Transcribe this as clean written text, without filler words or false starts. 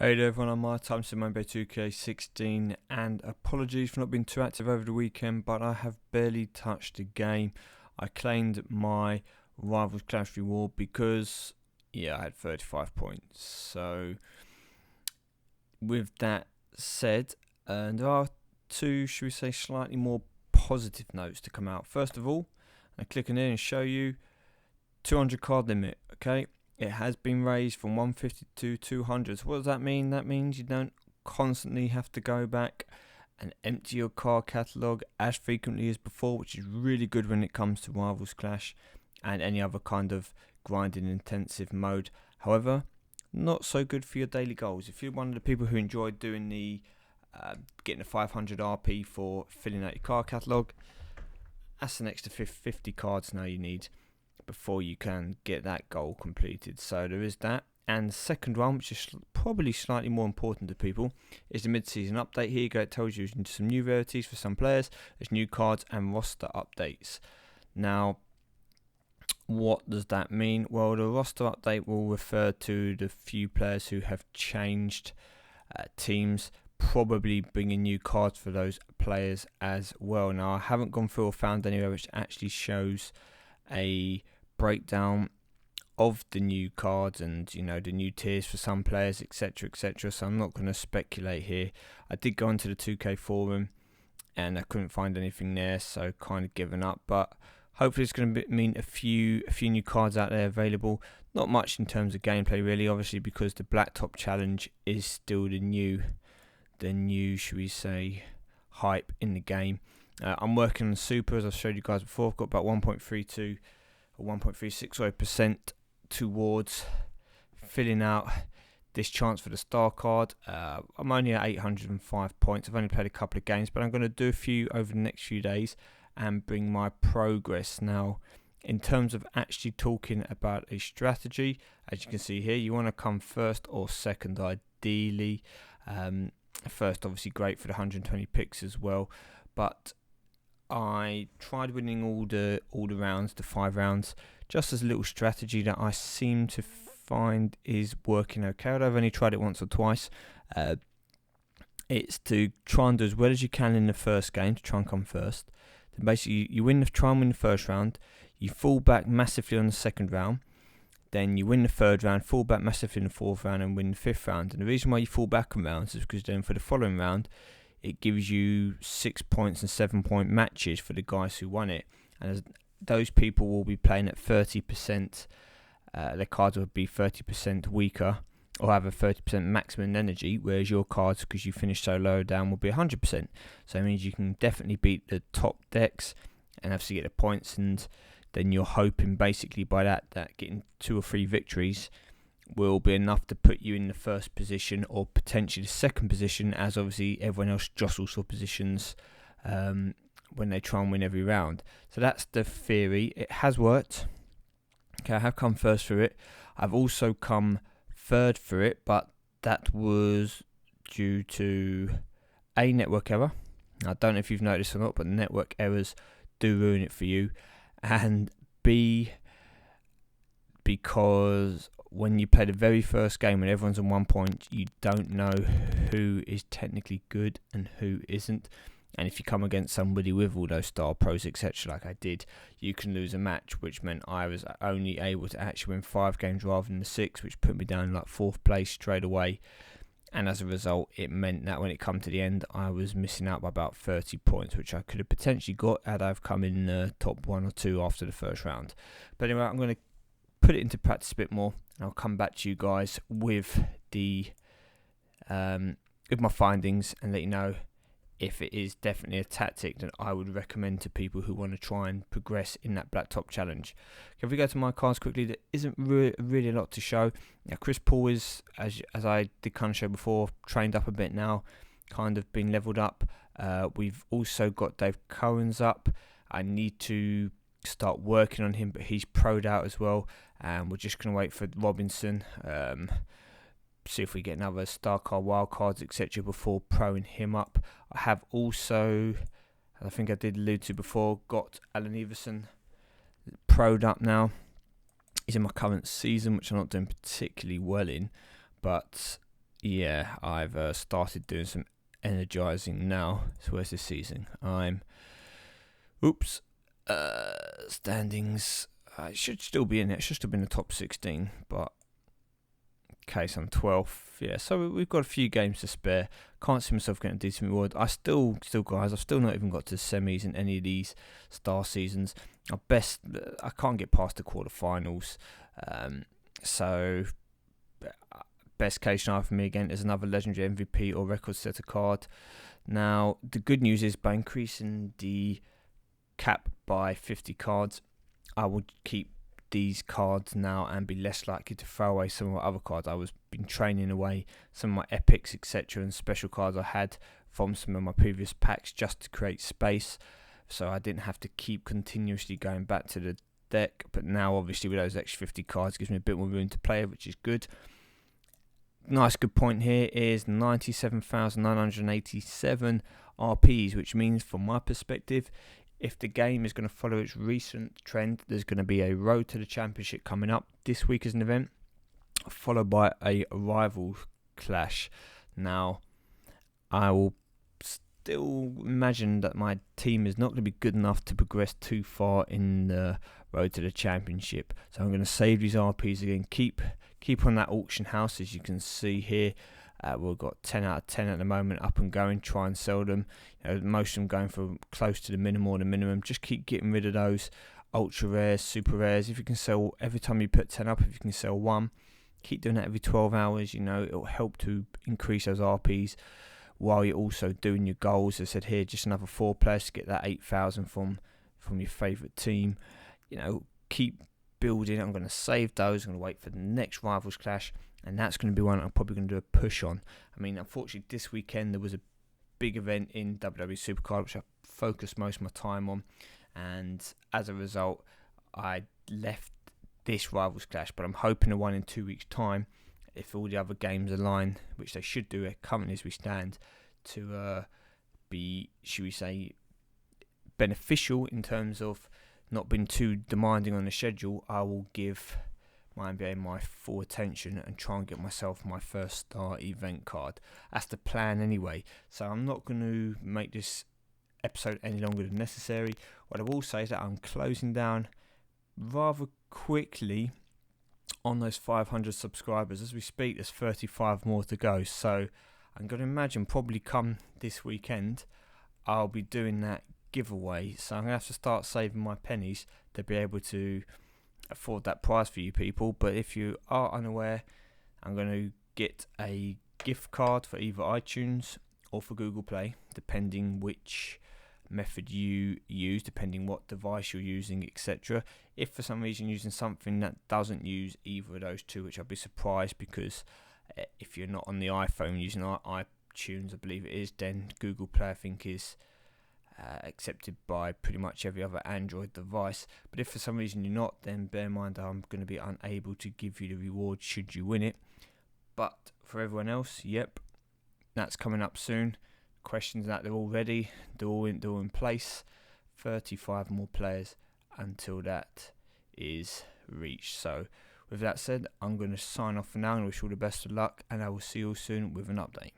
Hey there everyone, I'm MyTyme, MyNBA2k16, and apologies for not being too active over the weekend, but I have barely touched the game. I claimed my Rivals Clash reward because, I had 35 points. So, with that said, there are two, should we say, slightly more positive notes to come out. First of all, I click on here and show you 200 card limit, okay? It has been raised from 150 to 200. So what does that mean? That means you don't constantly have to go back and empty your card catalogue as frequently as before, which is really good when it comes to Rivals Clash and any other kind of grinding intensive mode. However, not so good for your daily goals. If you're one of the people who enjoyed doing the getting a 500 RP for filling out your card catalogue, that's an extra 50 cards now you need before you can get that goal completed. So there is that. And the second one, which is probably slightly more important to people, is the mid-season update. Here you go, it tells you some new rarities for some players, there's new cards and roster updates. Now, what does that mean? Well, the roster update will refer to the few players who have changed teams, probably bringing new cards for those players as well. Now, I haven't gone through or found anywhere which actually shows a breakdown of the new cards and the new tiers for some players, etc, so I'm not going to speculate here. I did go onto the 2K forum and I couldn't find anything there, so kind of given up, but hopefully it's going to mean a few new cards out there available. Not much in terms of gameplay really, obviously, because the Blacktop challenge is still the new should we say hype in the game. I'm working on Super, as I've showed you guys before. I've got about 1.32 or 1.36% towards filling out this chance for the star card. I'm only at 805 points. I've only played a couple of games, but I'm going to do a few over the next few days and bring my progress. Now, in terms of actually talking about a strategy, as you can see here, you want to come first or second ideally. First, obviously, great for the 120 picks as well, but I tried winning all the rounds, the 5 rounds, just as a little strategy that I seem to find is working okay. I've only tried it once or twice. It's to try and do as well as you can in the first game, to try and come first. Then basically you try and win the first round, you fall back massively on the second round, then you win the third round, fall back massively in the fourth round, and win the fifth round. And the reason why you fall back on rounds is because then for the following round, it gives you 6 points and 7 point matches for the guys who won it. And as those people will be playing at 30%, their cards will be 30% weaker or have a 30% maximum energy, whereas your cards, because you finished so low down, will be 100%. So it means you can definitely beat the top decks and obviously get the points, and then you're hoping basically by that getting 2 or 3 victories will be enough to put you in the first position or potentially the second position, as obviously everyone else jostles for positions when they try and win every round. So that's the theory. It has worked. Okay, I have come first through it. I've also come third through it, but that was due to a network error. I don't know if you've noticed or not, but network errors do ruin it for you. And B, because when you play the very first game when everyone's on 1 point, you don't know who is technically good and who isn't. And if you come against somebody with all those star pros, etc., like I did, you can lose a match, which meant I was only able to actually win 5 games rather than the 6, which put me down like 4th place straight away. And as a result, it meant that when it come to the end, I was missing out by about 30 points, which I could have potentially got had I've come in the top 1 or 2 after the first round. But anyway, I'm going to put it into practice a bit more, and I'll come back to you guys with the with my findings and let you know if it is definitely a tactic that I would recommend to people who want to try and progress in that Blacktop challenge. Okay, if we go to my cards quickly, there isn't really a lot to show. Now, Chris Paul is, as I did kind of show before, trained up a bit now, kind of been leveled up. We've also got Dave Cohen's up. I need to start working on him, but he's pro'd out as well, and we're just going to wait for Robinson, see if we get another star card, wild cards, etc. before proing him up. I have also, as I think I did allude to before, got Allen Iverson pro'd up now. He's in my current season, which I'm not doing particularly well in, but yeah, I've started doing some energizing now. So where's this season? Standings. It should still be in it. It should still be in the top 16, but case I'm 12th. Yeah, so we've got a few games to spare. Can't see myself getting a decent reward. I've still not even got to the semis in any of these star seasons. I can't get past the quarterfinals. So best case scenario for me again is another legendary MVP or record setter card. Now the good news is by increasing the cap by 50 cards, I would keep these cards now and be less likely to throw away some of my other cards. I was been training away some of my epics, etc., and special cards I had from some of my previous packs just to create space, so I didn't have to keep continuously going back to the deck. But now obviously with those extra 50 cards, gives me a bit more room to play, which is good. Nice good point here is 97,987 RPs, which means from my perspective, if the game is going to follow its recent trend, there's going to be a road to the championship coming up this week as an event, followed by a rival clash. Now, I will still imagine that my team is not going to be good enough to progress too far in the road to the championship. So I'm going to save these RPs again, keep on that auction house, as you can see here. We've got 10 out of 10 at the moment up and going. Try and sell them. Most of them going for close to the minimum or the minimum. Just keep getting rid of those ultra rares, super rares. If you can sell every time you put 10 up, if you can sell one, keep doing that every 12 hours. It'll help to increase those RPs while you're also doing your goals. As I said here, just another 4 players to get that 8,000 from your favourite team. Keep building. I'm going to save those. I'm going to wait for the next rivals clash, and that's going to be one I'm probably going to do a push on. I mean, unfortunately, this weekend there was a big event in WWE Supercard, which I focused most of my time on, and as a result, I left this rivals clash. But I'm hoping the one in 2 weeks' time, if all the other games align, which they should do currently as we stand, to be, should we say, beneficial in terms of not being too demanding on the schedule, I will give MyNBA my full attention and try and get myself my first star event card. That's the plan anyway, so I'm not going to make this episode any longer than necessary. What I will say is that I'm closing down rather quickly on those 500 subscribers. As we speak, there's 35 more to go, so I'm going to imagine probably come this weekend I'll be doing that giveaway. So I'm going to have to start saving my pennies to be able to afford that prize for you people. But if you are unaware, I'm going to get a gift card for either iTunes or for Google Play, depending which method you use, depending what device you're using, etc. If for some reason you're using something that doesn't use either of those two, which I'd be surprised, because if you're not on the iPhone using iTunes, I believe it is, then Google Play I think is accepted by pretty much every other Android device. But if for some reason you're not, then bear in mind I'm going to be unable to give you the reward should you win it. But for everyone else, yep, that's coming up soon. Questions that they're all ready, they're all in place. 35 more players until that is reached. So with that said, I'm going to sign off for now and wish you all the best of luck, and I will see you all soon with an update.